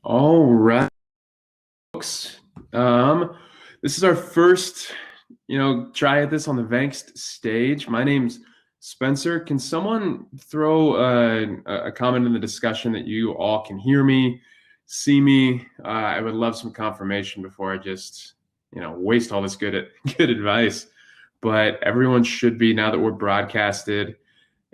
All right, folks. This is our first, try at this on the Vangst stage. My name's Spencer. Can someone throw a comment in the discussion that you all can hear me, see me? I would love some confirmation before I just, waste all this good advice. But everyone should be, now that we're broadcasted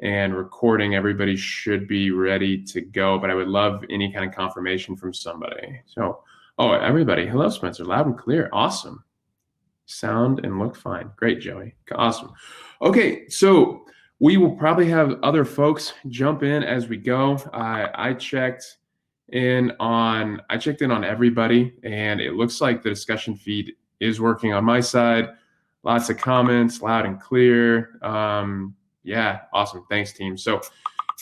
and recording, everybody should be ready to go. But I would love any kind of confirmation from somebody. So, oh, everybody, hello, Spencer, loud and clear. Awesome. Sound and look fine. Great, Joey. Awesome. Okay, so we will probably have other folks jump in as we go. I checked in on everybody, and it looks like the discussion feed is working on my side. Lots of comments, loud and clear. Yeah, awesome. Thanks, team. So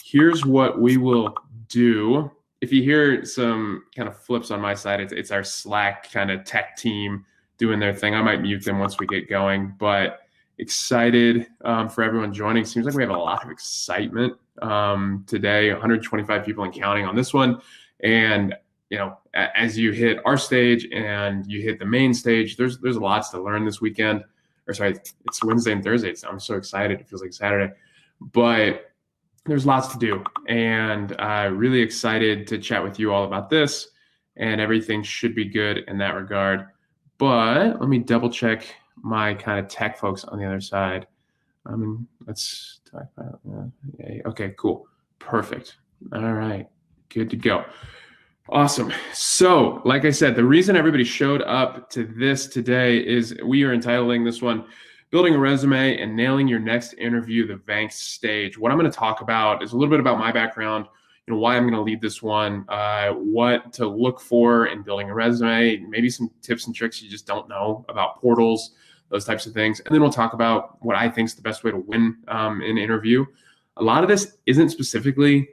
here's what we will do. If you hear some kind of flips on my side, it's our Slack kind of tech team doing their thing. I might mute them once we get going, but excited for everyone joining. Seems like we have a lot of excitement today, 125 people and counting on this one. And, as you hit our stage and you hit the main stage, there's lots to learn this weekend. Or sorry, it's Wednesday and Thursday. I'm so excited. It feels like Saturday, but there's lots to do, and really excited to chat with you all about this, and everything should be good in that regard. But let me double check my kind of tech folks on the other side. Let's talk about okay, cool. Perfect. All right, good to go. Awesome. So, like I said, the reason everybody showed up to this today is we are entitling this one Building a Resume and Nailing Your Next Interview, the Vangst Stage. What I'm going to talk about is a little bit about my background, why I'm going to lead this one, what to look for in building a resume, maybe some tips and tricks you just don't know about portals, those types of things. And then we'll talk about what I think is the best way to win an interview. A lot of this isn't specifically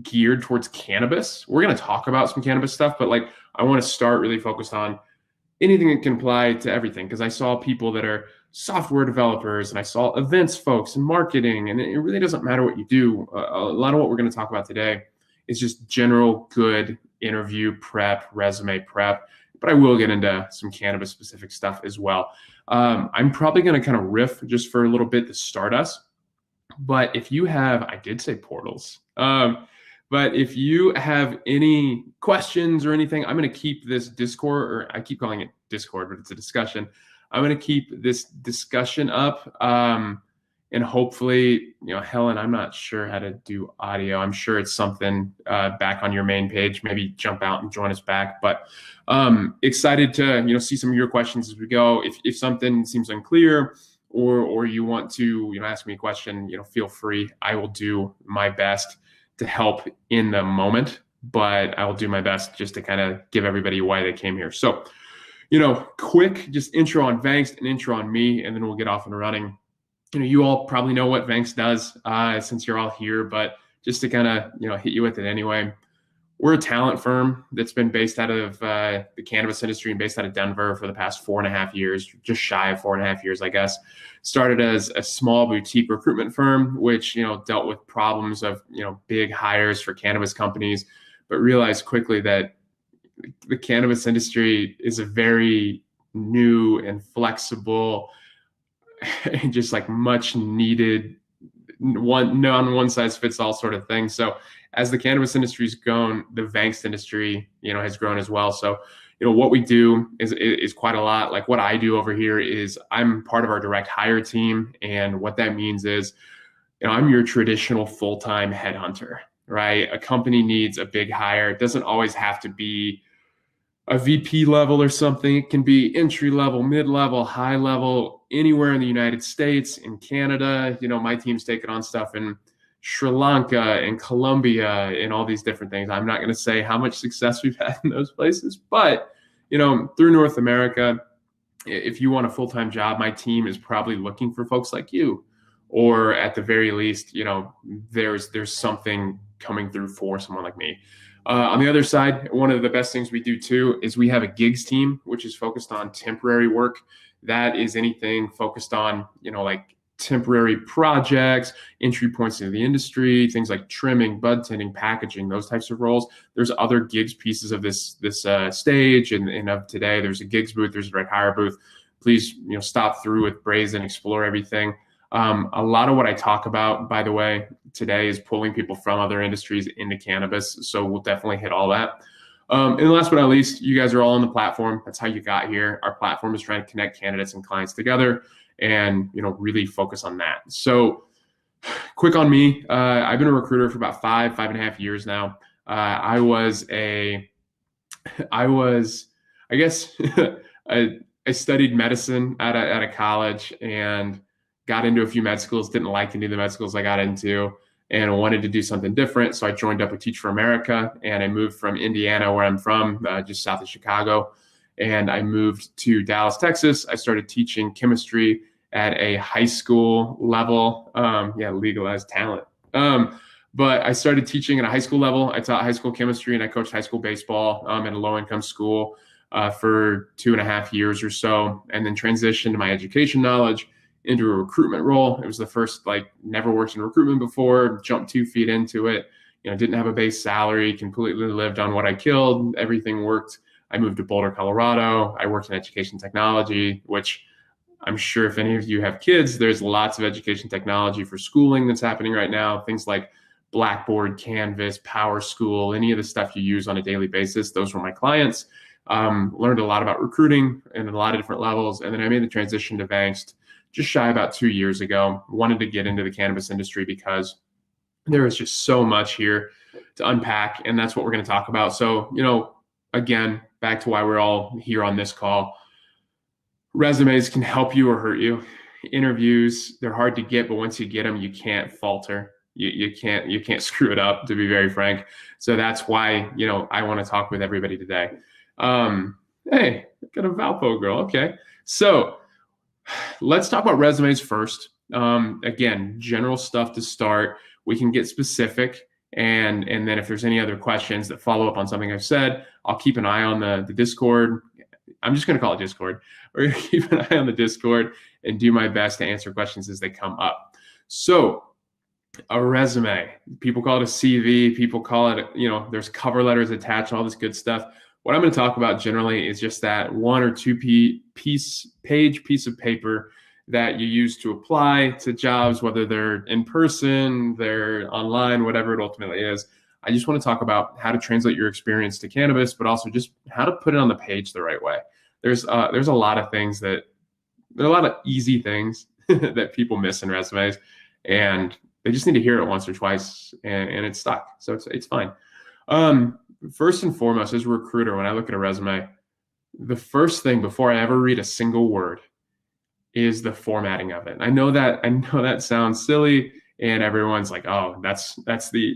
geared towards cannabis. We're going to talk about some cannabis stuff, but I want to start really focused on anything that can apply to everything, because I saw people that are software developers and I saw events folks and marketing, and it really doesn't matter what you do. A lot of what we're going to talk about today is just general good interview prep, resume prep, but I will get into some cannabis specific stuff as well. I'm probably going to kind of riff just for a little bit to start us. But if you have, I did say portals. But if you have any questions or anything, I'm going to keep this Discord, or I keep calling it Discord, but it's a discussion. I'm going to keep this discussion up. And hopefully, Helen, I'm not sure how to do audio. I'm sure it's something back on your main page. Maybe jump out and join us back. But excited to, see some of your questions as we go. If something seems unclear, or you want to, ask me a question, feel free. I will do my best to help in the moment, but I will do my best just to kind of give everybody why they came here. So, quick just intro on Vangst and intro on me, and then we'll get off and running. You all probably know what Vangst does since you're all here, but just to kind of, hit you with it anyway. We're a talent firm that's been based out of the cannabis industry and based out of Denver for the past 4.5 years, just shy of 4.5 years, I guess. Started as a small boutique recruitment firm, which, dealt with problems of, big hires for cannabis companies, but realized quickly that the cannabis industry is a very new and flexible and just much needed one size fits all sort of thing. So as the cannabis industry's grown, the Vangst industry, has grown as well. So, what we do is quite a lot. Like what I do over here is I'm part of our direct hire team. And what that means is, I'm your traditional full-time headhunter, right? A company needs a big hire. It doesn't always have to be a VP level or something. It can be entry level, mid-level, high level, anywhere in the United States, in Canada. My team's taking on stuff in Sri Lanka and Colombia and all these different things. I'm not going to say how much success we've had in those places, but, through North America, if you want a full-time job, my team is probably looking for folks like you, or at the very least, there's something coming through for someone like me. On the other side, one of the best things we do too is we have a gigs team, which is focused on temporary work. That is anything focused on, temporary projects, entry points into the industry, things like trimming, bud tending, packaging, those types of roles. There's other gigs pieces of this stage, and of today. There's a gigs booth, there's a direct hire booth. Please, stop through with Brazen, explore everything. A lot of what I talk about, by the way, today is pulling people from other industries into cannabis. So we'll definitely hit all that. And last but not least, you guys are all on the platform. That's how you got here. Our platform is trying to connect candidates and clients together and, really focus on that. So quick on me. I've been a recruiter for about 5.5 years now. I studied medicine at a college and got into a few med schools, didn't like any of the med schools I got into, and wanted to do something different. So I joined up with Teach for America, and I moved from Indiana, where I'm from, just south of Chicago, and I moved to Dallas, Texas. I started teaching chemistry at a high school level. Legalized talent. But I started teaching at a high school level. I taught high school chemistry, and I coached high school baseball at a low-income school for 2.5 years or so, and then transitioned my education knowledge into a recruitment role. It was the first, never worked in recruitment before, jumped 2 feet into it, didn't have a base salary, completely lived on what I killed. Everything worked. I moved to Boulder, Colorado. I worked in education technology, which I'm sure if any of you have kids, there's lots of education technology for schooling that's happening right now. Things like Blackboard, Canvas, Power School, any of the stuff you use on a daily basis. Those were my clients. Learned a lot about recruiting and a lot of different levels. And then I made the transition to Vangst just shy about 2 years ago. Wanted to get into the cannabis industry because there is just so much here to unpack, and that's what we're going to talk about. So, again, back to why we're all here on this call. Resumes can help you or hurt you. Interviews, they're hard to get, but once you get them, you can't falter. You can't screw it up, to be very frank. So that's why, I want to talk with everybody today. Hey, got a Valpo girl. Okay. So let's talk about resumes first. Again, general stuff to start. We can get specific, and then if there's any other questions that follow up on something I've said, I'll keep an eye on the Discord. I'm just going to call it Discord. We're going to keep an eye on the Discord and do my best to answer questions as they come up. So a resume, people call it a CV, people call it, there's cover letters attached, all this good stuff. What I'm going to talk about generally is just that 1 or 2 piece of paper that you use to apply to jobs, whether they're in person, they're online, whatever it ultimately is. I just want to talk about how to translate your experience to cannabis, but also just how to put it on the page the right way. There's a lot of things there are a lot of easy things that people miss in resumes, and they just need to hear it once or twice, and it's stuck. So it's fine. First and foremost, as a recruiter, when I look at a resume, the first thing before I ever read a single word is the formatting of it. I know that sounds silly, and everyone's like, "Oh, that's the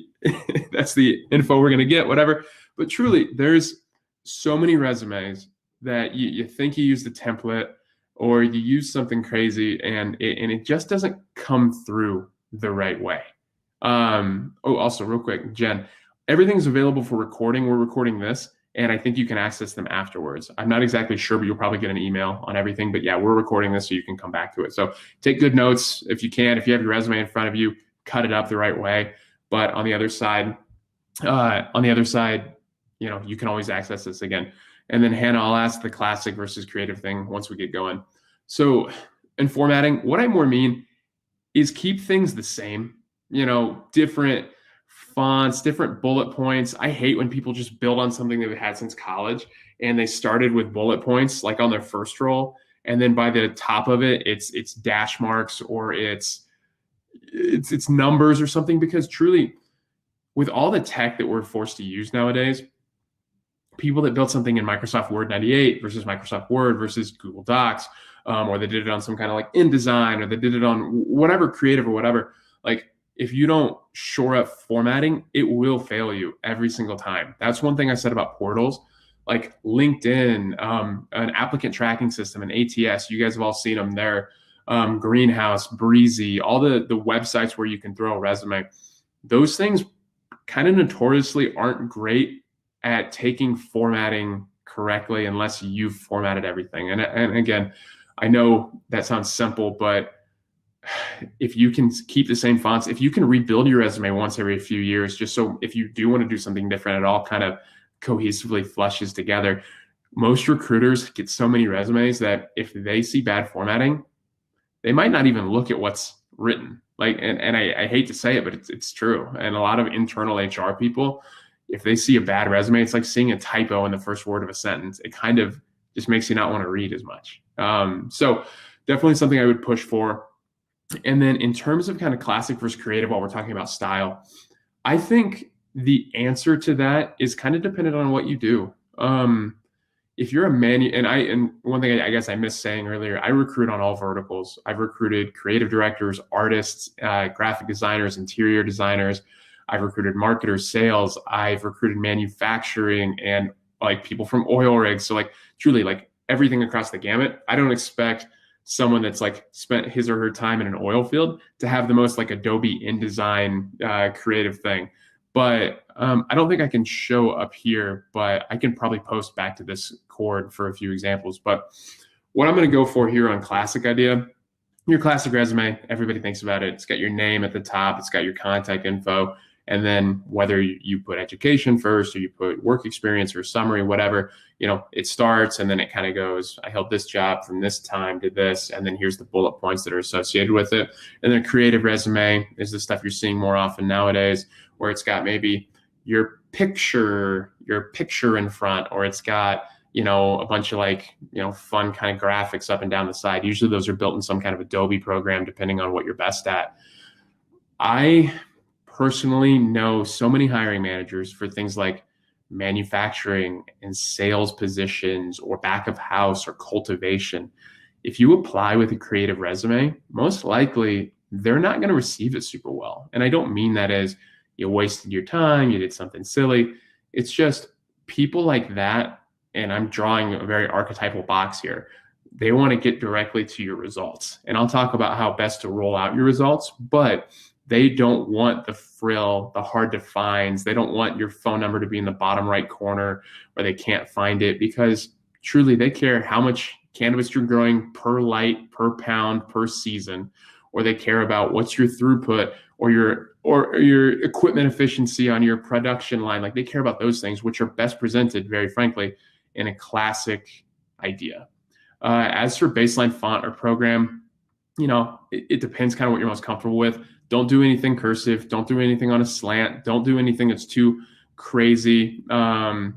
that's the info we're gonna get," whatever. But truly, there's so many resumes that you think you use the template or you use something crazy, and it just doesn't come through the right way. Also, real quick, Jen, everything's available for recording. We're recording this, and I think you can access them afterwards. I'm not exactly sure, but you'll probably get an email on everything. But yeah, we're recording this so you can come back to it. So take good notes if you can. If you have your resume in front of you, cut it up the right way. But on the other side, you can always access this again. And then Hannah, I'll ask the classic versus creative thing once we get going. So in formatting, what I more mean is keep things the same, different fonts, different bullet points. I hate when people just build on something they've had since college and they started with bullet points like on their first roll, and then by the top of it, it's dash marks or it's numbers or something, because truly, with all the tech that we're forced to use nowadays, people that built something in Microsoft Word 98 versus Microsoft Word versus Google Docs, or they did it on some kind of like InDesign, or they did it on whatever creative or whatever, if you don't shore up formatting, it will fail you every single time. That's one thing I said about portals, like LinkedIn, an applicant tracking system, an ATS. You guys have all seen them there. Greenhouse, Breezy, all the websites where you can throw a resume. Those things kind of notoriously aren't great at taking formatting correctly unless you've formatted everything. And again, I know that sounds simple, but if you can keep the same fonts, if you can rebuild your resume once every few years, just so if you do want to do something different, it all kind of cohesively flushes together. Most recruiters get so many resumes that if they see bad formatting, they might not even look at what's written. Like, and I hate to say it, but it's true. And a lot of internal HR people, if they see a bad resume, it's like seeing a typo in the first word of a sentence. It kind of just makes you not want to read as much. So definitely something I would push for. And then in terms of kind of classic versus creative, while we're talking about style, I think the answer to that is kind of dependent on what you do. If you're and one thing I guess I missed saying earlier, I recruit on all verticals. I've recruited creative directors, artists, graphic designers, interior designers. I've recruited marketers, sales. I've recruited manufacturing and like people from oil rigs. So like truly like everything across the gamut. I don't expect someone that's like spent his or her time in an oil field to have the most like Adobe InDesign creative thing. But I don't think I can show up here, but I can probably post back to this cord for a few examples. But what I'm going to go for here on classic idea, your classic resume, everybody thinks about it. It's got your name at the top. It's got your contact info. And then whether you put education first or you put work experience or summary, whatever, it starts and then it kind of goes, I held this job from this time to this. And then here's the bullet points that are associated with it. And then a creative resume is the stuff you're seeing more often nowadays, where it's got maybe your picture in front, or it's got, a bunch of like, fun kind of graphics up and down the side. Usually those are built in some kind of Adobe program, depending on what you're best at. I personally know so many hiring managers for things like manufacturing and sales positions or back of house or cultivation. If you apply with a creative resume, most likely they're not going to receive it super well. And I don't mean that as you wasted your time, you did something silly. It's just people like that, and I'm drawing a very archetypal box here. They want to get directly to your results. And I'll talk about how best to roll out your results, but they don't want the frill, the hard to finds. They don't want your phone number to be in the bottom right corner where they can't find it, because truly they care how much cannabis you're growing per light, per pound, per season, or they care about what's your throughput or your equipment efficiency on your production line. Like they care about those things, which are best presented, very frankly, in a classic idea. As for baseline font or program, it depends kind of what you're most comfortable with. Don't do anything cursive. Don't do anything on a slant. Don't do anything that's too crazy. I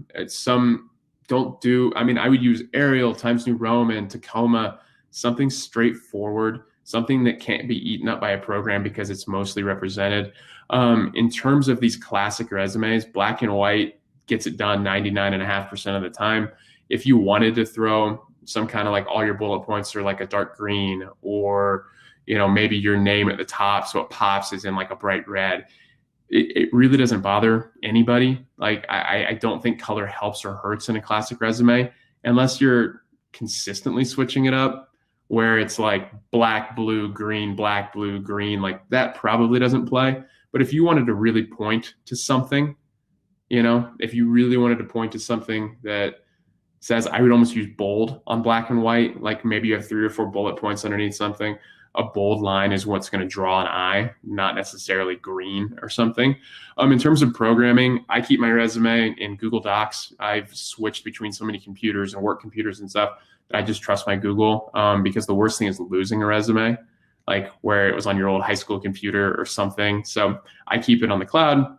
would use Arial, Times New Roman, Tacoma, something straightforward, something that can't be eaten up by a program because it's mostly represented. In terms of these classic resumes, black and white gets it done 99.5% of the time. If you wanted to throw some kind of like all your bullet points are like a dark green, or maybe your name at the top so it pops is in like a bright red, it really doesn't bother anybody. Like I don't think color helps or hurts in a classic resume unless you're consistently switching it up, where it's like black, blue, green, black, blue, green. Like that probably doesn't play. But if you wanted to really point to something, if you really wanted to point to something that says, I would almost use bold on black and white. Like maybe you have 3 or 4 bullet points underneath something. A bold line is what's going to draw an eye, not necessarily green or something. In terms of programming, I keep my resume in Google Docs. I've switched between so many computers and work computers and stuff that I just trust my Google, because the worst thing is losing a resume, like where it was on your old high school computer or something. So I keep it on the cloud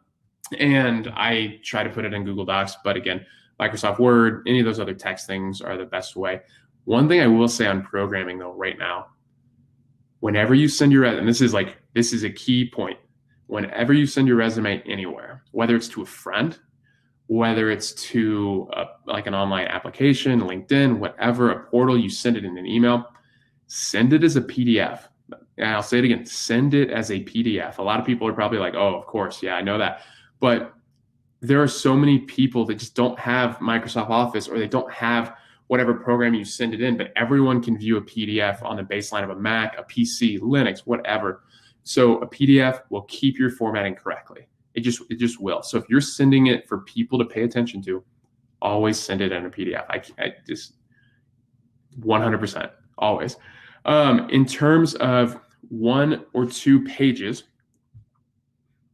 and I try to put it in Google Docs. But again, Microsoft Word, any of those other text things are the best way. One thing I will say on programming though, right now, whenever you send and this is a key point, whenever you send your resume anywhere, whether it's to a friend, whether it's to like an online application, LinkedIn, whatever, a portal, you send it in an email, send it as a PDF. And I'll say it again, send it as a PDF. A lot of people are probably like, oh, of course, yeah, I know that. But there are so many people that just don't have Microsoft Office, or they don't have whatever program you send it in, but everyone can view a PDF on the baseline of a Mac, a PC, Linux, whatever. So a PDF will keep your formatting correctly. It just will. So if you're sending it for people to pay attention to, always send it in a PDF. I just 100%, always. In terms of 1 or 2 pages.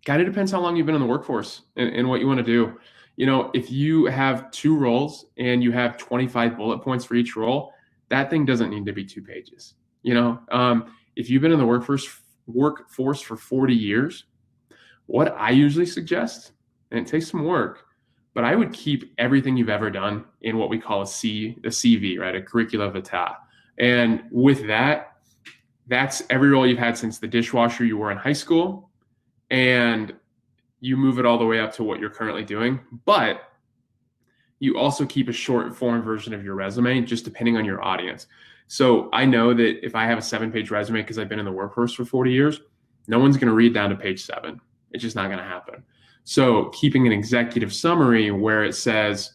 Kind of depends how long you've been in the workforce and what you want to do. If you have 2 roles and you have 25 bullet points for each role, that thing doesn't need to be 2 pages. If you've been in the workforce for 40 years, what I usually suggest, and it takes some work, but I would keep everything you've ever done in what we call a CV, right? A curricula vitae. And with that, that's every role you've had since the dishwasher you were in high school, and you move it all the way up to what you're currently doing. But you also keep a short form version of your resume, just depending on your audience. So I know that if I have a 7-page resume because I've been in the workforce for 40 years, no one's going to read down to page 7. It's just not going to happen. So keeping an executive summary where it says,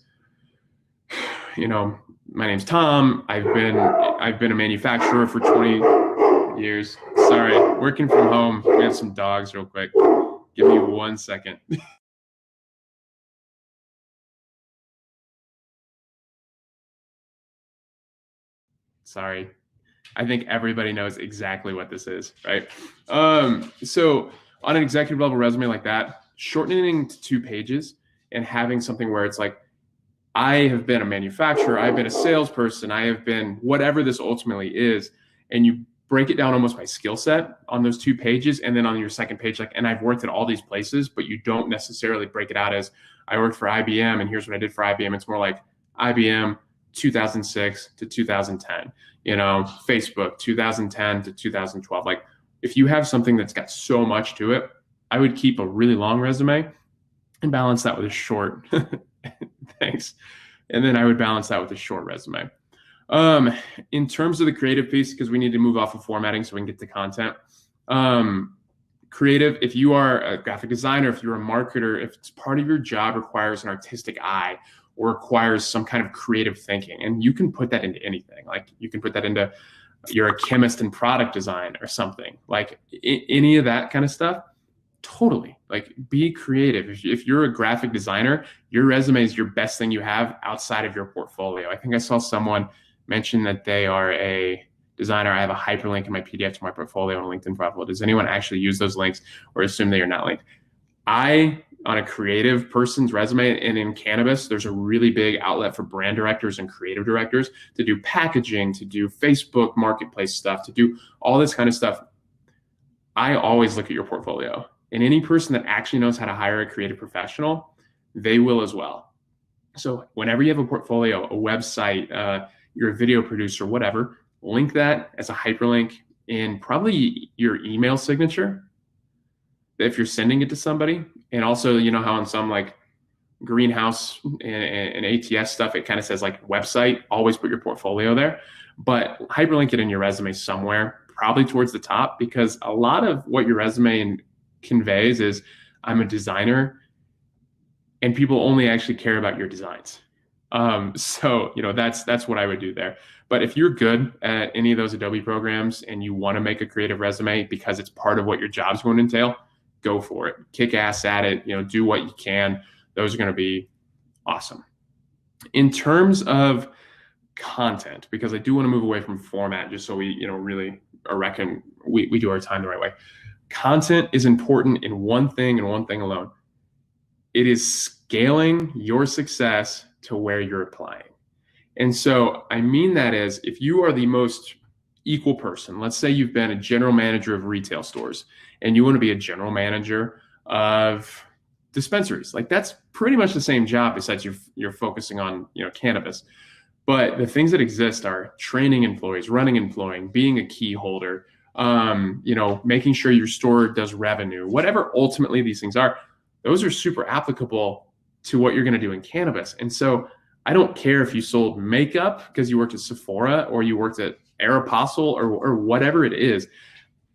my name's Tom. I've been a manufacturer for 20 years. Sorry, working from home. We have some dogs real quick. Give me 1 second. Sorry. I think everybody knows exactly what this is, right? So on an executive level resume like that, shortening to 2 pages and having something where it's like, I have been a manufacturer, I've been a salesperson, I have been whatever this ultimately is, and you break it down almost by skill set on those 2 pages, and then on your second page, and I've worked at all these places, but you don't necessarily break it out as I worked for IBM and here's what I did for IBM. It's more like IBM 2006 to 2010, Facebook 2010 to 2012. Like if you have something that's got so much to it, I would keep a really long resume and balance that with a short. Thanks. And then I would balance that with a short resume. In terms of the creative piece, because we need to move off of formatting so we can get to content. Creative, if you are a graphic designer, if you're a marketer, if it's part of your job requires an artistic eye or requires some kind of creative thinking, and you can put that into anything. Like you can put that into, you're a chemist in product design or something, like any of that kind of stuff. Totally. Like be creative. If you're a graphic designer, your resume is your best thing you have outside of your portfolio. I think I saw someone mention that they are a designer. I have a hyperlink in my PDF to my portfolio and LinkedIn profile. Does anyone actually use those links or assume they are not linked? On a creative person's resume, and in cannabis, there's a really big outlet for brand directors and creative directors to do packaging, to do Facebook marketplace stuff, to do all this kind of stuff. I always look at your portfolio. And any person that actually knows how to hire a creative professional, they will as well. So whenever you have a portfolio, a website, you're a video producer, whatever, link that as a hyperlink in probably your email signature if you're sending it to somebody. And also, how on some like Greenhouse and ATS stuff, it kind of says like website, always put your portfolio there, but hyperlink it in your resume somewhere, probably towards the top, because a lot of what your resume conveys is I'm a designer, and people only actually care about your designs. So that's what I would do there. But if you're good at any of those Adobe programs and you want to make a creative resume because it's part of what your job's going to entail, go for it. Kick ass at it. Do what you can. Those are going to be awesome. In terms of content, because I do want to move away from format, just so we really reckon we do our time the right way. Content is important in one thing and one thing alone. It is scaling your success to where you're applying. And so I mean that as if you are the most equal person, let's say you've been a general manager of retail stores and you want to be a general manager of dispensaries. Like that's pretty much the same job, besides you're focusing on cannabis. But the things that exist are training employees, running employing, being a key holder, making sure your store does revenue, whatever ultimately these things are. Those are super applicable to what you're going to do in cannabis. And so I don't care if you sold makeup because you worked at Sephora or you worked at Aeropostale or whatever it is.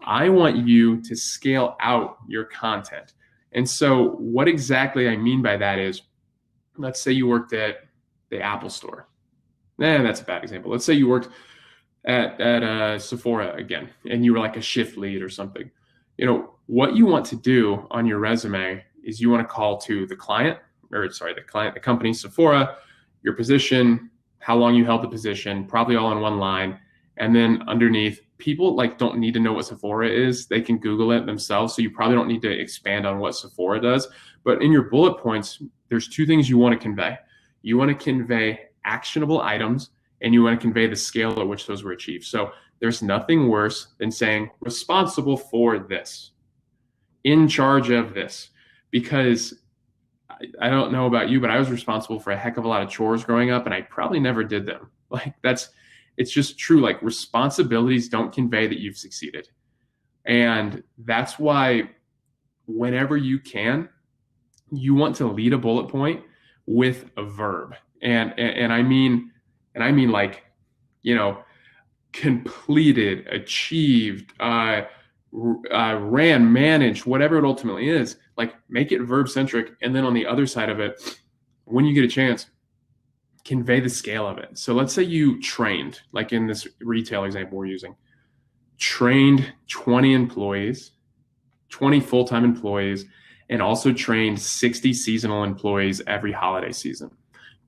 I want you to scale out your content. And so what exactly I mean by that is, let's say you worked at the Apple store. That's a bad example. Let's say you worked at Sephora again, and you were like a shift lead or something. What you want to do on your resume is you want to call to the company, Sephora, your position, how long you held the position, probably all in one line. And then underneath, people like don't need to know what Sephora is. They can Google it themselves. So you probably don't need to expand on what Sephora does. But in your bullet points, there's two things you want to convey. You want to convey actionable items, and you want to convey the scale at which those were achieved. So there's nothing worse than saying responsible for this, in charge of this, because I don't know about you, but I was responsible for a heck of a lot of chores growing up, and I probably never did them. Like it's just true. Like responsibilities don't convey that you've succeeded. And that's why whenever you can, you want to lead a bullet point with a verb. And I mean like, completed, achieved, ran, managed, whatever it ultimately is, like make it verb centric. And then on the other side of it, when you get a chance, convey the scale of it. So let's say you trained, like in this retail example we're using, trained 20 employees, 20 full-time employees, and also trained 60 seasonal employees every holiday season.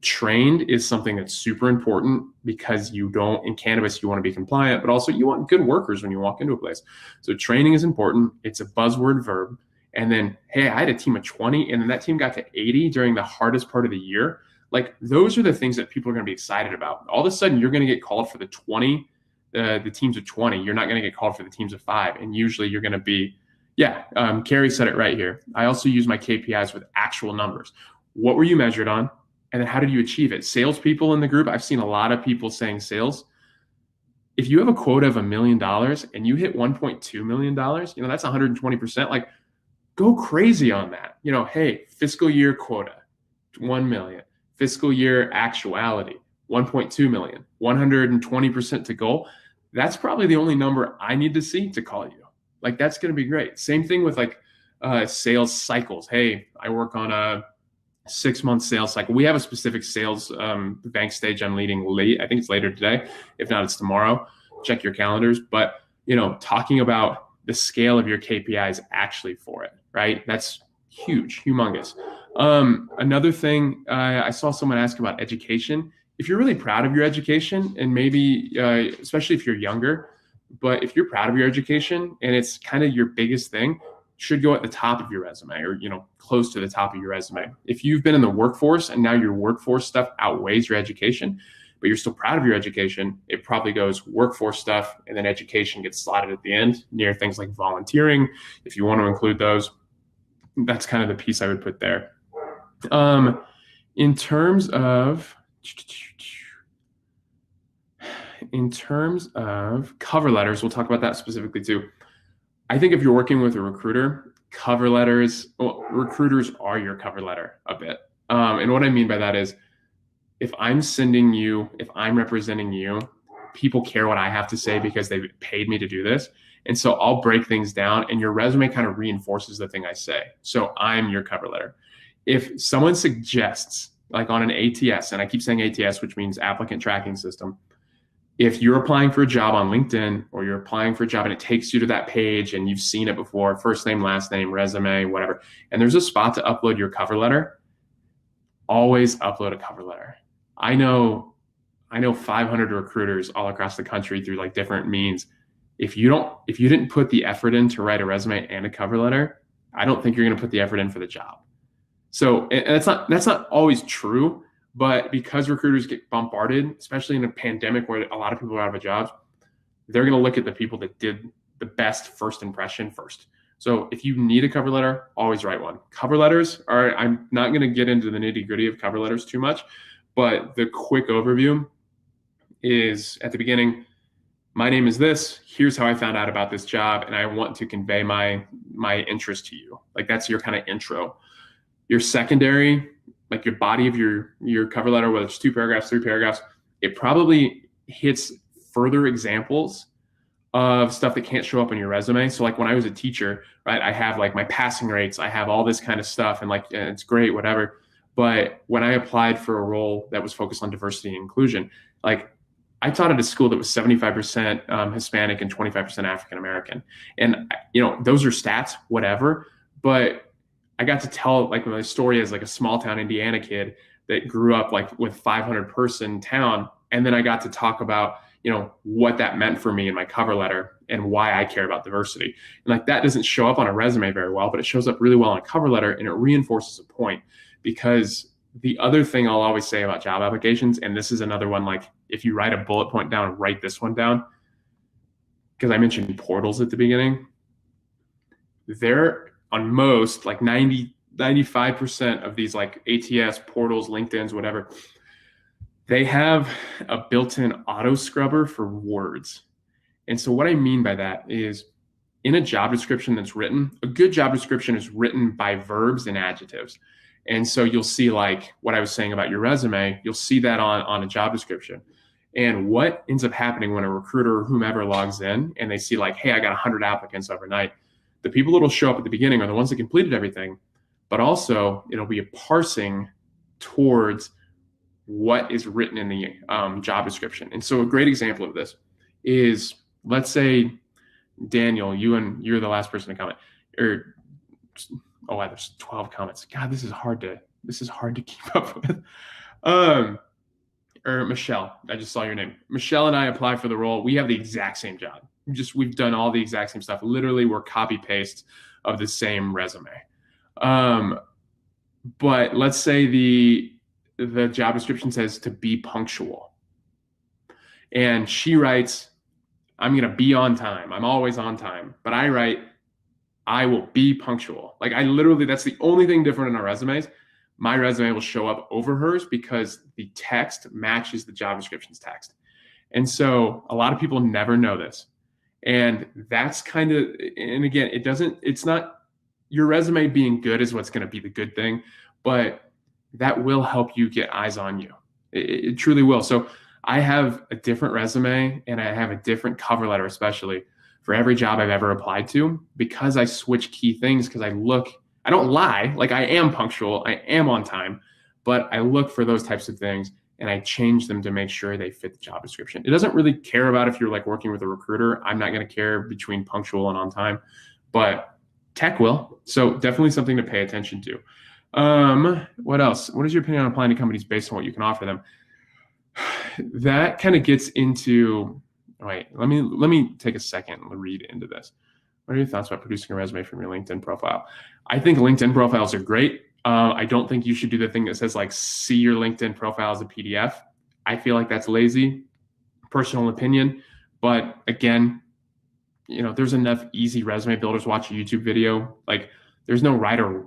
Trained is something that's super important because in cannabis, you want to be compliant, but also you want good workers when you walk into a place. So training is important. It's a buzzword verb. And then, hey, I had a team of 20 and then that team got to 80 during the hardest part of the year. Like those are the things that people are going to be excited about. All of a sudden you're going to get called for the teams of 20. You're not going to get called for the teams of 5. And usually you're going to be, Carrie said it right here. I also use my KPIs with actual numbers. What were you measured on? And then how did you achieve it? Salespeople in the group, I've seen a lot of people saying sales. If you have a quota of $1 million and you hit $1.2 million, that's 120%. Like go crazy on that. Hey, fiscal year quota, 1 million. Fiscal year actuality, 1.2 million, 120% to goal. That's probably the only number I need to see to call you. Like that's going to be great. Same thing with like sales cycles. Hey, I work on a 6-month sales cycle. We have a specific sales Vangst stage I'm leading late. I think it's later today. If not, it's tomorrow. Check your calendars. But, talking about the scale of your KPIs actually for it, right? That's huge, humongous. Another thing, I saw someone ask about education. If you're really proud of your education and maybe, especially if you're younger, but if you're proud of your education and it's kind of your biggest thing, should go at the top of your resume or, close to the top of your resume. If you've been in the workforce and now your workforce stuff outweighs your education, but you're still proud of your education, it probably goes workforce stuff and then education gets slotted at the end near things like volunteering. If you want to include those, that's kind of the piece I would put there. In terms of cover letters, we'll talk about that specifically too. I think if you're working with a recruiter, recruiters are your cover letter a bit. And what I mean by that is if I'm representing you, people care what I have to say because they've paid me to do this. And so I'll break things down and your resume kind of reinforces the thing I say. So I'm your cover letter. If someone suggests, like on an ATS, and I keep saying ATS, which means applicant tracking system, if you're applying for a job on LinkedIn or you're applying for a job and it takes you to that page and you've seen it before, first name, last name, resume, whatever, and there's a spot to upload your cover letter, always upload a cover letter. I know 500 recruiters all across the country through like different means. If you didn't put the effort in to write a resume and a cover letter, I don't think you're going to put the effort in for the job. So, and that's not always true, but because recruiters get bombarded, especially in a pandemic where a lot of people are out of a job, they're going to look at the people that did the best first impression first. So if you need a cover letter, always write one. Cover letters I'm not going to get into the nitty gritty of cover letters too much, but the quick overview is at the beginning, my name is this, here's how I found out about this job, and I want to convey my interest to you. Like that's your kind of intro. Your secondary, like your body of your cover letter, whether it's 2 paragraphs, 3 paragraphs, it probably hits further examples of stuff that can't show up in your resume. So like when I was a teacher, right, I have like my passing rates, I have all this kind of stuff and like, it's great, whatever. But when I applied for a role that was focused on diversity and inclusion, like I taught at a school that was 75% Hispanic and 25% African-American. And, those are stats, whatever, but I got to tell like my story as like a small town Indiana kid that grew up like with 500 person town. And then I got to talk about, what that meant for me in my cover letter and why I care about diversity. And like that doesn't show up on a resume very well, but it shows up really well on a cover letter, and it reinforces a point. Because the other thing I'll always say about job applications, and this is another one, like if you write a bullet point down, write this one down, because I mentioned portals at the beginning. They're on most, like 95% of these like ATS portals, LinkedIn's, whatever, they have a built-in auto scrubber for words. And so what I mean by that is, in a job description that's written, a good job description is written by verbs and adjectives. And so you'll see, like what I was saying about your resume, you'll see that on a job description. And what ends up happening when a recruiter or whomever logs in and they see like, hey, I got 100 applicants overnight, the people that'll show up at the beginning are the ones that completed everything, but also it'll be a parsing towards what is written in the job description. And so a great example of this is, let's say, Daniel, you're the last person to comment, or oh wow, there's 12 comments. God, this is hard to keep up with. Or Michelle, I just saw your name. Michelle and I apply for the role. We have the exact same job. We've done all the exact same stuff. Literally, we're copy paste of the same resume. But let's say the job description says to be punctual, and she writes, I'm going to be on time. I'm always on time. But I write, I will be punctual. Like that's the only thing different in our resumes. My resume will show up over hers because the text matches the job description's text. And so a lot of people never know this. And that's kind of, and again, it's not, your resume being good is what's going to be the good thing, but that will help you get eyes on you. It truly will. So I have a different resume and I have a different cover letter, especially for every job I've ever applied to, because I switch key things. Because I don't lie, like I am punctual, I am on time, but I look for those types of things and I change them to make sure they fit the job description. It doesn't really care about if you're like working with a recruiter. I'm not going to care between punctual and on time, but tech will. So definitely something to pay attention to. What else? What is your opinion on applying to companies based on what you can offer them? That kind of gets into, wait, let me take a second and read into this. What are your thoughts about producing a resume from your LinkedIn profile? I think LinkedIn profiles are great. I don't think you should do the thing that says like, see your LinkedIn profile as a PDF. I feel like that's lazy, personal opinion. But again, there's enough easy resume builders. Watch a YouTube video. Like there's no right or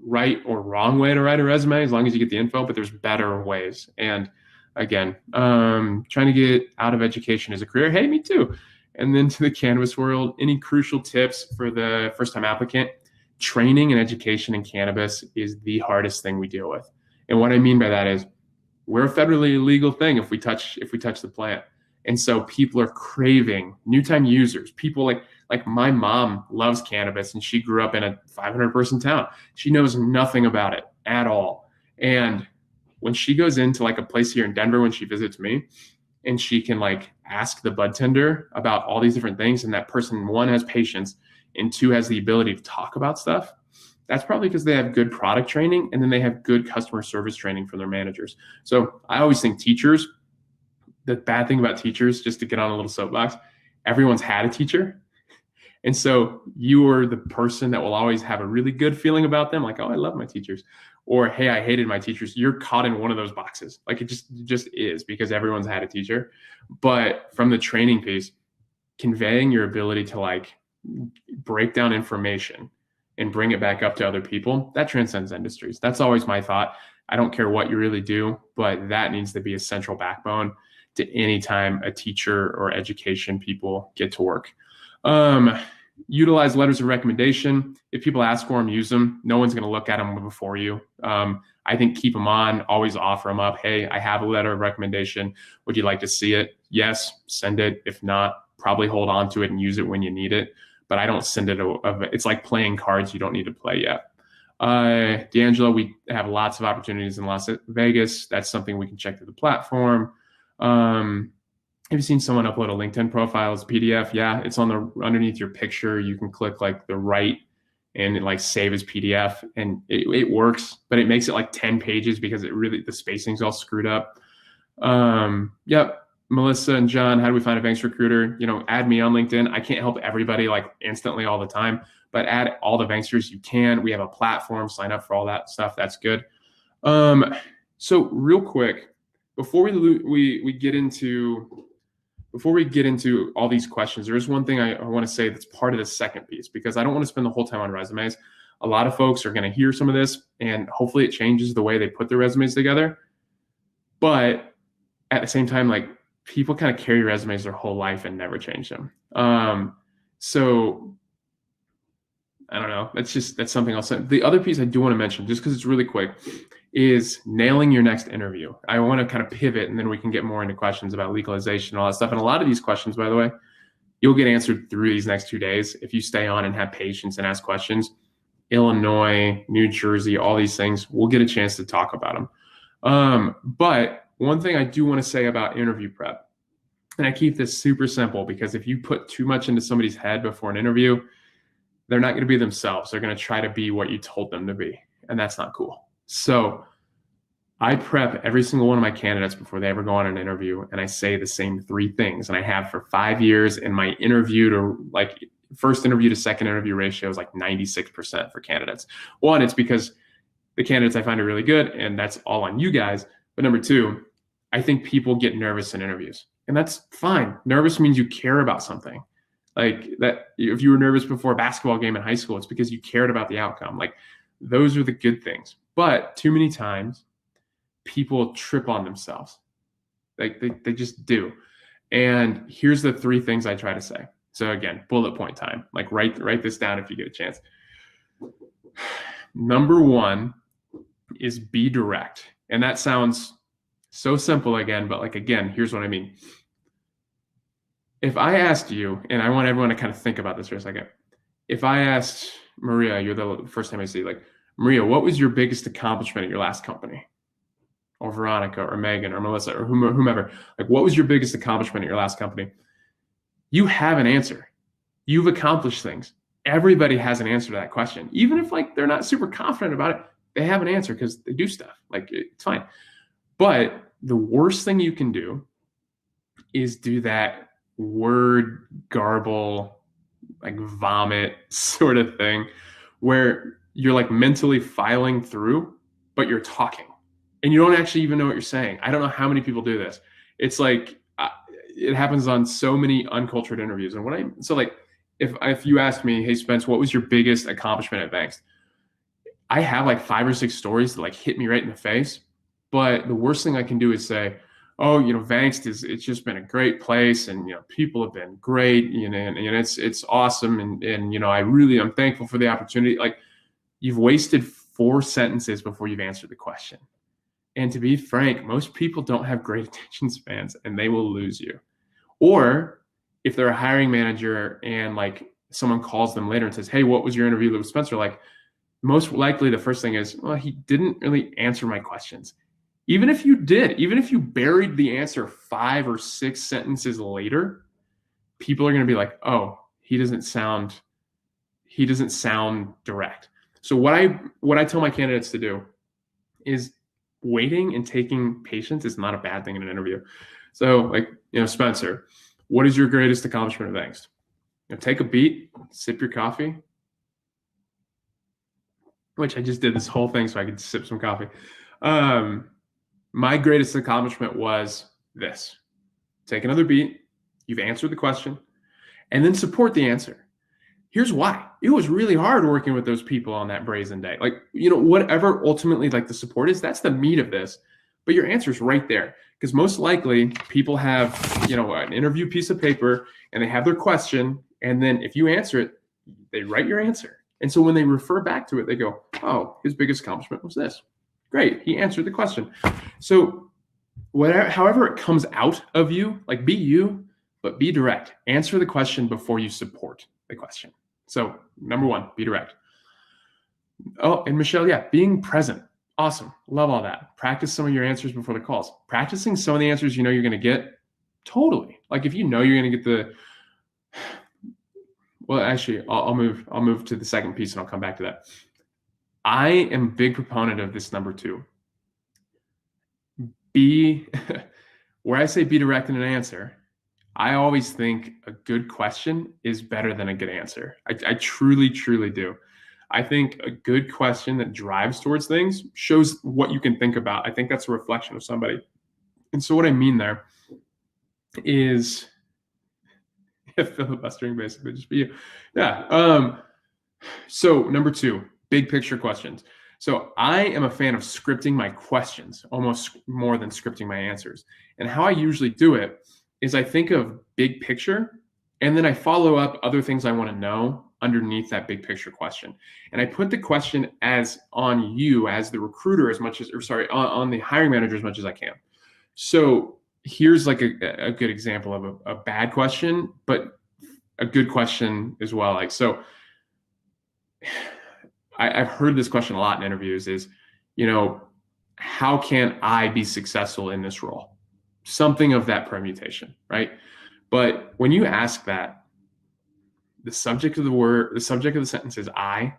wrong way to write a resume as long as you get the info, but there's better ways. And again, trying to get out of education as a career. Hey, me too. And then to the cannabis world, any crucial tips for the first-time applicant? Training and education in cannabis is the hardest thing we deal with. And what I mean by that is, we're a federally illegal thing if we touch the plant. And so people are craving new time users. People like my mom loves cannabis, and she grew up in a 500-person town. She knows nothing about it at all. And when she goes into like a place here in Denver, when she visits me, and she can like ask the bud tender about all these different things, and that person, one, has patience, and two, has the ability to talk about stuff, that's probably because they have good product training, and then they have good customer service training from their managers. So I always think teachers, the bad thing about teachers, just to get on a little soapbox, everyone's had a teacher. And so you are the person that will always have a really good feeling about them, like, oh, I love my teachers, or hey, I hated my teachers. You're caught in one of those boxes. Like it just is, because everyone's had a teacher. But from the training piece, conveying your ability to like break down information and bring it back up to other people, that transcends industries. That's always my thought. I don't care what you really do, but that needs to be a central backbone to any time a teacher or education people get to work. Utilize letters of recommendation. If people ask for them, use them. No one's going to look at them before you. I think keep them on, always offer them up. Hey, I have a letter of recommendation. Would you like to see it? Yes, send it. If not, probably hold on to it and use it when you need it. But I don't send it. It's like playing cards you don't need to play yet. D'Angelo, we have lots of opportunities in Las Vegas. That's something we can check through the platform. Have you seen someone upload a LinkedIn profile as a PDF? Yeah, it's underneath your picture. You can click like the right and it like save as PDF, and it works, but it makes it like 10 pages because the spacing's all screwed up. Yep. Melissa and John, how do we find a Vangst recruiter? Add me on LinkedIn. I can't help everybody like instantly all the time, but add all the Vangsters you can. We have a platform, sign up for all that stuff. That's good. So real quick, before we get into all these questions, there is one thing I want to say that's part of the second piece, because I don't want to spend the whole time on resumes. A lot of folks are going to hear some of this, and hopefully it changes the way they put their resumes together. But at the same time, like, people kind of carry resumes their whole life and never change them. So I don't know. That's something else. The other piece I do want to mention, just because it's really quick, is nailing your next interview. I want to kind of pivot, and then we can get more into questions about legalization and all that stuff. And a lot of these questions, by the way, you'll get answered through these next 2 days if you stay on and have patience and ask questions. Illinois, New Jersey, all these things, we'll get a chance to talk about them. But one thing I do want to say about interview prep, and I keep this super simple, because if you put too much into somebody's head before an interview, they're not going to be themselves. They're going to try to be what you told them to be, and that's not cool. So I prep every single one of my candidates before they ever go on an interview, and I say the same 3 things, and I have for 5 years. And my interview to like first interview to second interview ratio is like 96% for candidates. One, it's because the candidates I find are really good, and that's all on you guys. But number 2, I think people get nervous in interviews, and that's fine. Nervous means you care about something. Like that, if you were nervous before a basketball game in high school, it's because you cared about the outcome. Like, those are the good things. But too many times people trip on themselves. Like they just do. And here's the 3 things I try to say. So again, bullet point time. Like, write this down if you get a chance. Number 1 is be direct. And that sounds so simple again, but like, again, here's what I mean. If I asked you, and I want everyone to kind of think about this for a second. If I asked Maria, you're the first time I see, like, Maria, what was your biggest accomplishment at your last company? Or Veronica, or Megan, or Melissa, or whomever. Like, what was your biggest accomplishment at your last company? You have an answer. You've accomplished things. Everybody has an answer to that question. Even if like they're not super confident about it, they have an answer because they do stuff. Like, it's fine. But the worst thing you can do is do that word garble, like vomit sort of thing, where you're like mentally filing through, but you're talking and you don't actually even know what you're saying. I don't know how many people do this. It's like, it happens on so many uncultured interviews. And so like, if you ask me, hey Spence, what was your biggest accomplishment at Vangst? I have like 5 or 6 stories that like hit me right in the face. But the worst thing I can do is say, oh, Vangst it's just been a great place, and people have been great, and it's awesome, and I'm thankful for the opportunity. Like, you've wasted 4 sentences before you've answered the question. And to be frank, most people don't have great attention spans, and they will lose you. Or if they're a hiring manager and like someone calls them later and says, hey, what was your interview with Spencer like? Most likely the first thing is, well, he didn't really answer my questions. Even if you did, even if you buried the answer 5 or 6 sentences later, people are going to be like, oh, he doesn't sound direct. So what I tell my candidates to do is waiting and taking patience is not a bad thing in an interview. So like, Spencer, what is your greatest accomplishment at Vangst? Take a beat, sip your coffee, which I just did this whole thing so I could sip some coffee. My greatest accomplishment was this. Take another beat. You've answered the question, and then support the answer. Here's why. It was really hard working with those people on that brazen day. Like, whatever ultimately like the support is, that's the meat of this. But your answer is right there, because most likely people have, an interview piece of paper and they have their question. And then if you answer it, they write your answer. And so when they refer back to it, they go, oh, his biggest accomplishment was this. Great. He answered the question. So however it comes out of you, like, be you, but be direct. Answer the question before you support the question. So number 1, be direct. Oh, and Michelle, yeah, being present. Awesome. Love all that. Practice some of your answers before the calls. Practicing some of the answers you're going to get. Totally. Like, if you're going to get well, actually, I'll move to the second piece and I'll come back to that. I am a big proponent of this number 2. where I say be direct in an answer, I always think a good question is better than a good answer. I truly, truly do. I think a good question that drives towards things shows what you can think about. I think that's a reflection of somebody. And so what I mean there is filibustering basically just be you. Yeah. So number 2, big picture questions. So I am a fan of scripting my questions almost more than scripting my answers. And how I usually do it is I think of big picture and then I follow up other things I want to know underneath that big picture question. And I put the question as on you as the recruiter as much as, or sorry, on the hiring manager as much as I can. So here's like a good example of a bad question, but a good question as well. Like, so I've heard this question a lot in interviews is, how can I be successful in this role? Something of that permutation, right? But when you ask that, the subject of the sentence is I,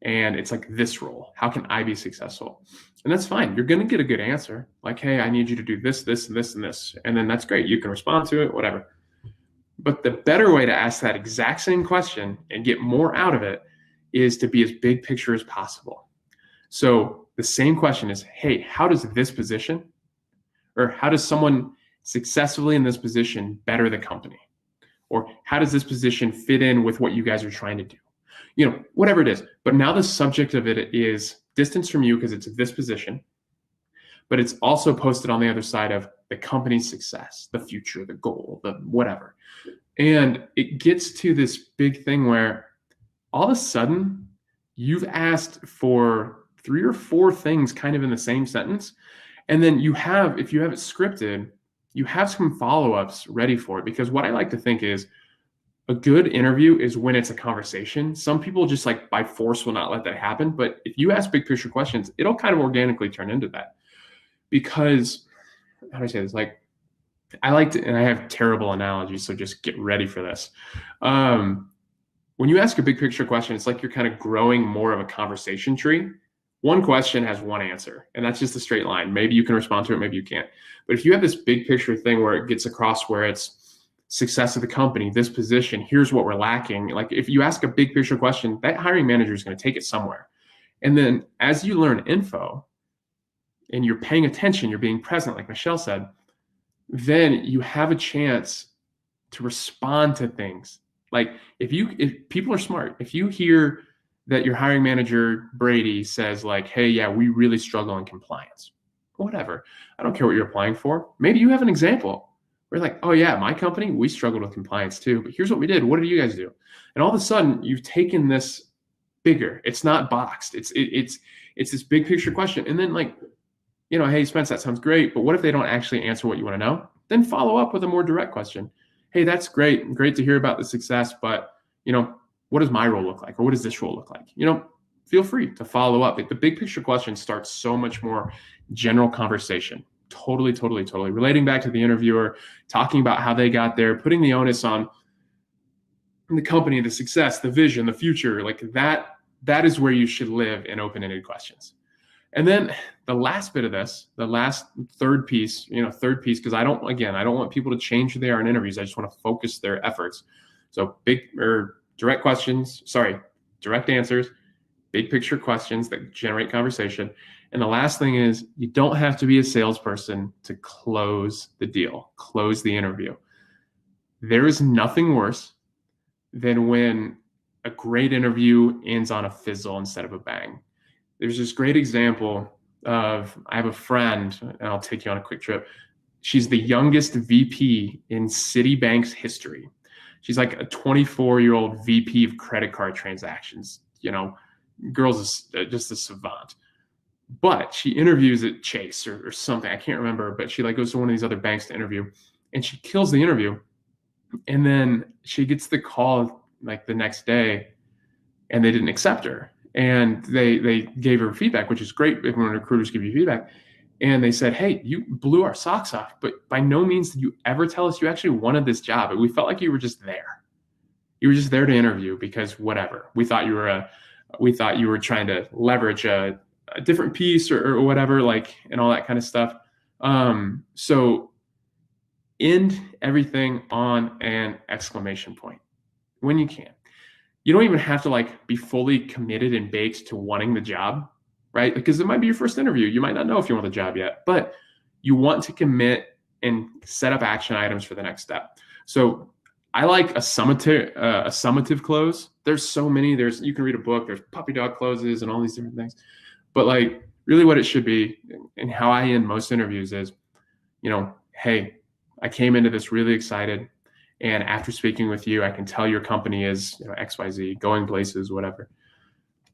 and it's like this role. How can I be successful? And that's fine. You're going to get a good answer. Like, hey, I need you to do this, this, and this, and this. And then that's great. You can respond to it, whatever. But the better way to ask that exact same question and get more out of it is to be as big picture as possible. So the same question is, hey, how does this position, or how does someone successfully in this position better the company? Or how does this position fit in with what you guys are trying to do? Whatever it is. But now the subject of it is distance from you because it's this position, but it's also posted on the other side of the company's success, the future, the goal, the whatever. And it gets to this big thing where all of a sudden you've asked for 3 or 4 things kind of in the same sentence. And then if you have it scripted, you have some follow-ups ready for it. Because what I like to think is a good interview is when it's a conversation. Some people just like by force will not let that happen. But if you ask big picture questions, it'll kind of organically turn into that. Because, how do I say this? Like, I like to, and I have terrible analogies, so just get ready for this. When you ask a big picture question, it's like you're kind of growing more of a conversation tree. One question has one answer, and that's just a straight line. Maybe you can respond to it, maybe you can't. But if you have this big picture thing where it gets across where it's success of the company, this position, here's what we're lacking. Like if you ask a big picture question, that hiring manager is going to take it somewhere. And then as you learn info and you're paying attention, you're being present, like Michelle said, then you have a chance to respond to things. Like if people are smart, if you hear that your hiring manager, Brady, says like, hey, yeah, we really struggle in compliance, whatever. I don't care what you're applying for. Maybe you have an example where like, oh yeah, my company, we struggled with compliance too, but here's what we did. What did you guys do? And all of a sudden you've taken this bigger. It's not boxed. It's this big picture question. And then like, hey, Spence, that sounds great, but what if they don't actually answer what you want to know? Then follow up with a more direct question. Hey, that's great. Great to hear about the success, but what does my role look like? Or what does this role look like? Feel free to follow up. The big picture question starts so much more general conversation. Totally, totally, totally. Relating back to the interviewer, talking about how they got there, putting the onus on the company, the success, the vision, the future, like that is where you should live in open-ended questions. And then the last bit of this, the last third piece, because I don't want people to change who they are in interviews. I just want to focus their efforts. So direct answers, big picture questions that generate conversation. And the last thing is you don't have to be a salesperson to close the deal, close the interview. There is nothing worse than when a great interview ends on a fizzle instead of a bang. There's this great example of, I have a friend, and I'll take you on a quick trip. She's the youngest VP in Citibank's history. She's like a 24-year-old VP of credit card transactions. Girl's just a savant. But she interviews at Chase or something. I can't remember, but she like goes to one of these other banks to interview, and she kills the interview. And then she gets the call like the next day, and they didn't accept her. And they gave her feedback, which is great when recruiters give you feedback. And they said, hey, you blew our socks off, but by no means did you ever tell us you actually wanted this job. We felt like you were just there. You were just there to interview because whatever. We thought you were trying to leverage a different piece or whatever, like, and all that kind of stuff. So end everything on an exclamation point when you can. You don't even have to like be fully committed and baked to wanting the job, right? Because it might be your first interview. You might not know if you want the job yet, but you want to commit and set up action items for the next step. So I like a summative close. There's so many. You can read a book. There's puppy dog closes and all these different things. But like really what it should be and how I end most interviews is, hey, I came into this really excited. And after speaking with you, I can tell your company is XYZ, going places, whatever.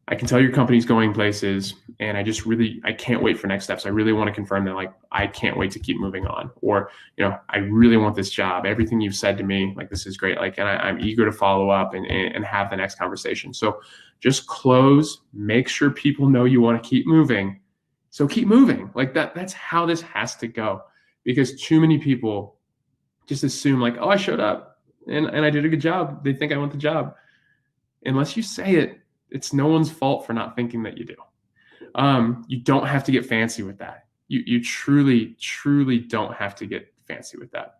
I can tell your company's going places, and I can't wait for next steps. I really want to confirm that, like, I can't wait to keep moving on, or, I really want this job. Everything you've said to me, like, this is great. Like, and I'm eager to follow up and have the next conversation. So just close, make sure people know you want to keep moving. So keep moving. Like that's how this has to go, because too many people just assume like, oh, I showed up and I did a good job. They think I want the job. Unless you say it, it's no one's fault for not thinking that you do. You don't have to get fancy with that. You truly, truly don't have to get fancy with that.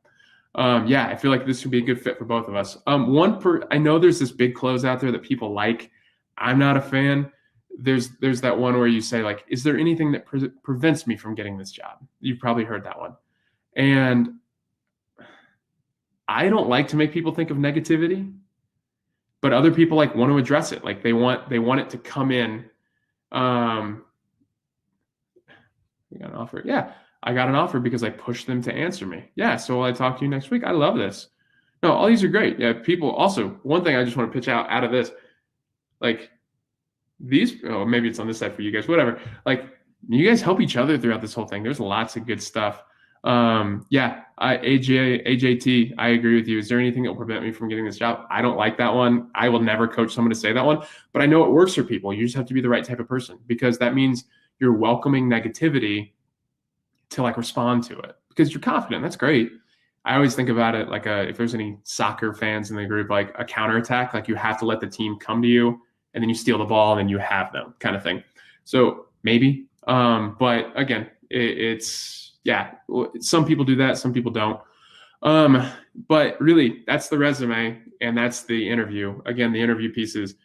I feel like this would be a good fit for both of us. I know there's this big close out there that people like. I'm not a fan. There's that one where you say like, is there anything that prevents me from getting this job? You've probably heard that one. And I don't like to make people think of negativity, but other people like want to address it. Like they want it to come in. You got an offer? Yeah, I got an offer because I pushed them to answer me. Yeah, so will I talk to you next week? I love this. No, all these are great. Yeah, people. Also, one thing I just want to pitch out of this, like these. Oh, maybe it's on this side for you guys. Whatever. Like you guys help each other throughout this whole thing. There's lots of good stuff. AJT, I agree with you. Is there anything that will prevent me from getting this job? I don't like that one. I will never coach someone to say that one, but I know it works for people. You just have to be the right type of person, because that means you're welcoming negativity to like respond to it because you're confident. That's great. I always think about it like if there's any soccer fans in the group, like a counterattack, like you have to let the team come to you and then you steal the ball and then you have them kind of thing. So maybe, but again, some people do that, some people don't. But really, that's the resume and that's the interview. Again, the interview piece is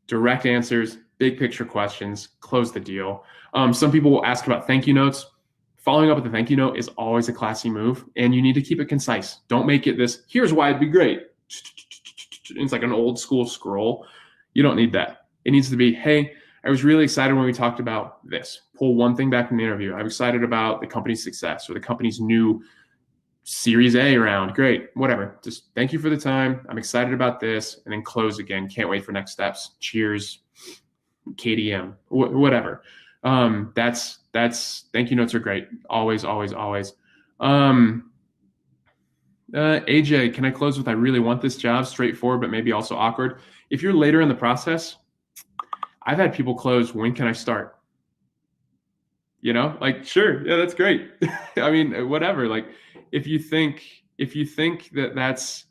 direct answers, big picture questions, close the deal. Some people will ask about thank you notes. Following up with a thank you note is always a classy move, and you need to keep it concise. Don't make it this, here's why it'd be great. It's like an old school scroll. You don't need that. It needs to be, hey, I was really excited when we talked about this. Pull one thing back from the interview. I'm excited about the company's success or the company's new Series A round. Great, whatever. Just thank you for the time. I'm excited about this, and then close again. Can't wait for next steps. Cheers, KDM, whatever. That's thank you notes are great. Always, always, always. AJ, can I close with I really want this job? Straightforward, but maybe also awkward. If you're later in the process, I've had people close, when can I start? Like, sure. Yeah, that's great. I mean, whatever. Like if you think that that's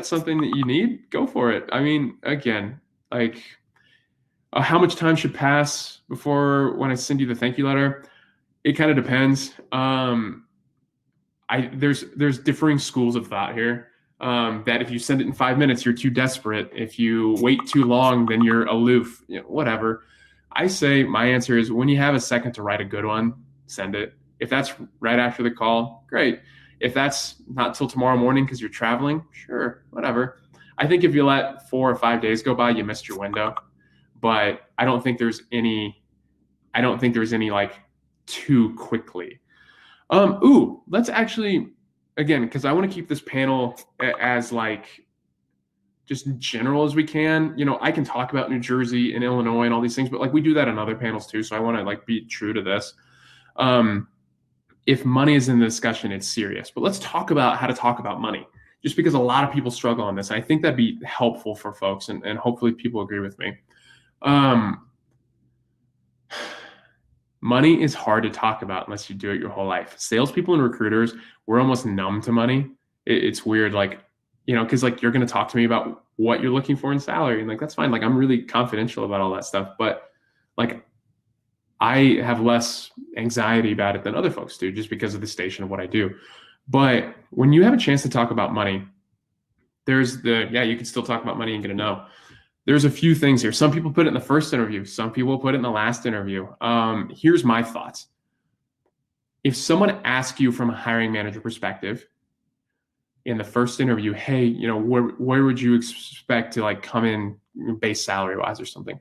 something that you need, go for it. I mean, again, like how much time should pass before when I send you the thank you letter? It kind of depends. There's differing schools of thought here. That if you send it in 5 minutes, you're too desperate. If you wait too long, then you're aloof, whatever. I say my answer is when you have a second to write a good one, send it. If that's right after the call, great. If that's not till tomorrow morning because you're traveling, sure, whatever. I think if you let 4 or 5 days go by, you missed your window. But I don't think there's any like too quickly. Let's actually, again, because I want to keep this panel as like just general as we can. I can talk about New Jersey and Illinois and all these things, but like we do that in other panels too. So I want to like be true to this. If money is in the discussion, it's serious. But let's talk about how to talk about money, just because a lot of people struggle on this. I think that'd be helpful for folks, and hopefully people agree with me. Money is hard to talk about unless you do it your whole life. Salespeople and recruiters, we're almost numb to money. It's weird, like, because like you're going to talk to me about what you're looking for in salary, and like that's fine. Like I'm really confidential about all that stuff, but like I have less anxiety about it than other folks do, just because of the station of what I do. But when you have a chance to talk about money, you can still talk about money and get a no. There's a few things here. Some people put it in the first interview. Some people put it in the last interview. Here's my thoughts. If someone asks you from a hiring manager perspective in the first interview, hey, where would you expect to like come in base salary wise or something?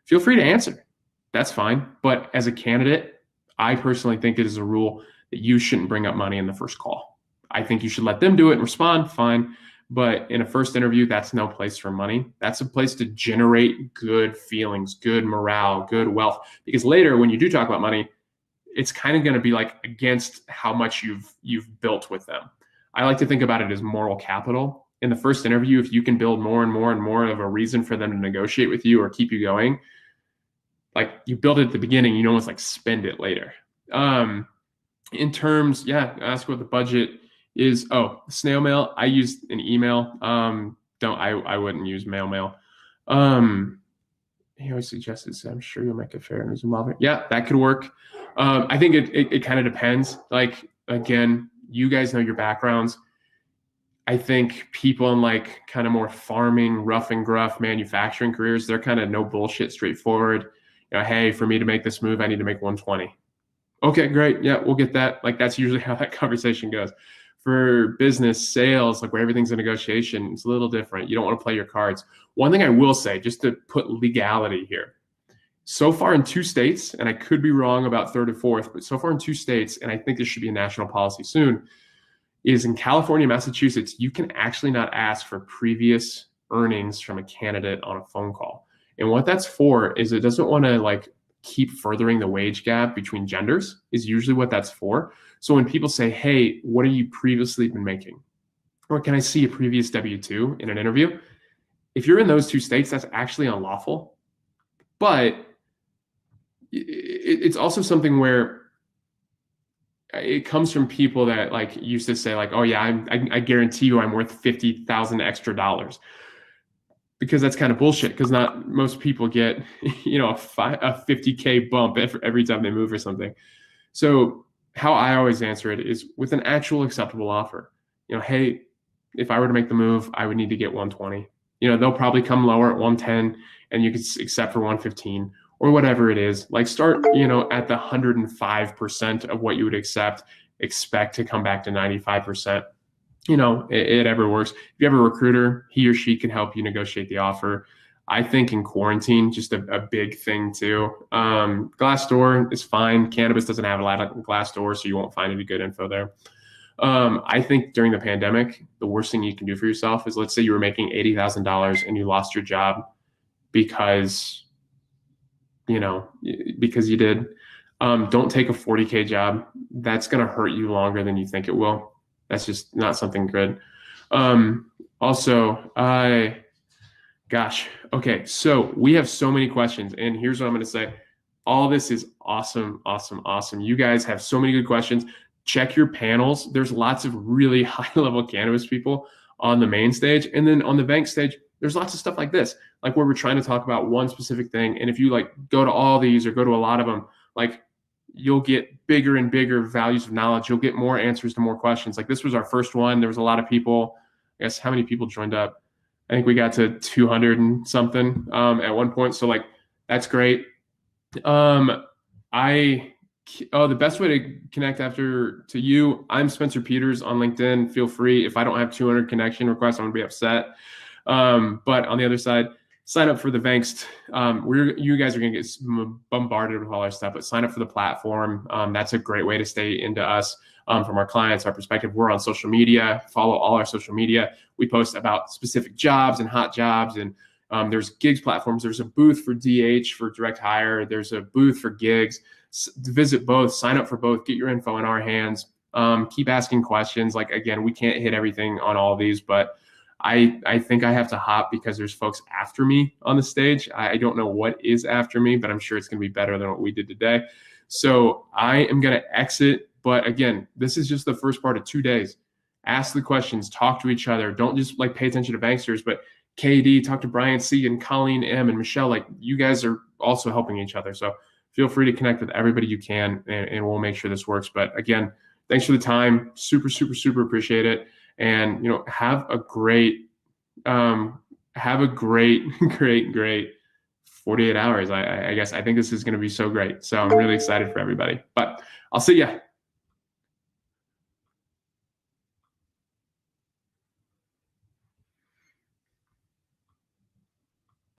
Feel free to answer. That's fine. But as a candidate, I personally think it is a rule that you shouldn't bring up money in the first call. I think you should let them do it and respond, fine. But in a first interview, that's no place for money. That's a place to generate good feelings, good morale, good wealth. Because later, when you do talk about money, it's kind of going to be like against how much you've built with them. I like to think about it as moral capital. In the first interview, if you can build more and more and more of a reason for them to negotiate with you or keep you going, like you build it at the beginning, you almost like spend it later. In terms, ask what the budget is. Oh, snail mail. I used an email. I wouldn't use mail. He always suggested, I'm sure you'll make a fair and reasonable offer. Yeah, that could work. I think it kind of depends. Like, again, you guys know your backgrounds. I think people in like kind of more farming, rough and gruff manufacturing careers, they're kind of no bullshit, straightforward. Hey, for me to make this move, I need to make 120. Okay, great. Yeah, we'll get that. Like, that's usually how that conversation goes. For business, sales, like where everything's a negotiation, it's a little different. You don't want to play your cards. One thing I will say, just to put legality here, so far in 2 states, and I could be wrong about third or fourth, but so far in 2 states, and I think this should be a national policy soon, is in California, Massachusetts, you can actually not ask for previous earnings from a candidate on a phone call. And what that's for is it doesn't want to like keep furthering the wage gap between genders, is usually what that's for. So when people say, hey, what have you previously been making? Or can I see a previous W-2 in an interview? If you're in those 2 states, that's actually unlawful. But it's also something where it comes from people that like used to say like, oh yeah, I guarantee you I'm worth $50,000 extra dollars. Because that's kind of bullshit, because not most people get, a 50K bump every time they move or something. So how I always answer it is with an actual acceptable offer. Hey, if I were to make the move, I would need to get 120. They'll probably come lower at 110 and you could accept for 115 or whatever it is. Like start, at the 105% of what you would expect to come back to 95%. It ever works. If you have a recruiter, he or she can help you negotiate the offer. I think in quarantine, just a big thing too. Glassdoor is fine. Cannabis doesn't have a lot of Glassdoor, so you won't find any good info there. I think during the pandemic, the worst thing you can do for yourself is, let's say you were making $80,000 and you lost your job because you did. Don't take a 40K job. That's going to hurt you longer than you think it will. That's just not something good. Okay. So we have so many questions, and here's what I'm going to say. All this is awesome. You guys have so many good questions. Check your panels. There's lots of really high-level cannabis people on the main stage. And then on the Vangst stage, there's lots of stuff like this, like where we're trying to talk about one specific thing. And if you like go to all these or go to a lot of them, like you'll get bigger and bigger values of knowledge. You'll get more answers to more questions. Like this was our first one. There was a lot of people. I guess how many people joined up? I think we got to 200 and something at one point. So like, that's great. The best way to connect to you, I'm Spencer Peters on LinkedIn. Feel free. If I don't have 200 connection requests, I'm gonna be upset. But on the other side, sign up for the Vangst. You guys are going to get bombarded with all our stuff, but sign up for the platform. That's a great way to stay into us from our clients, our perspective. We're on social media. Follow all our social media. We post about specific jobs and hot jobs. And there's gigs platforms. There's a booth for DH for direct hire. There's a booth for gigs. Visit both. Sign up for both. Get your info in our hands. Keep asking questions. Like, again, we can't hit everything on all of these, but I think I have to hop because there's folks after me on the stage. I don't know what is after me, but I'm sure it's going to be better than what we did today. So I am going to exit. But again, this is just the first part of 2 days. Ask the questions, talk to each other. Don't just like pay attention to Banksters, but KD, talk to Brian C and Colleen M and Michelle. Like you guys are also helping each other. So feel free to connect with everybody you can, and we'll make sure this works. But again, thanks for the time. Super, super, super appreciate it. And, have a great, great 48 hours. I guess I think this is going to be so great. So I'm really excited for everybody, but I'll see ya.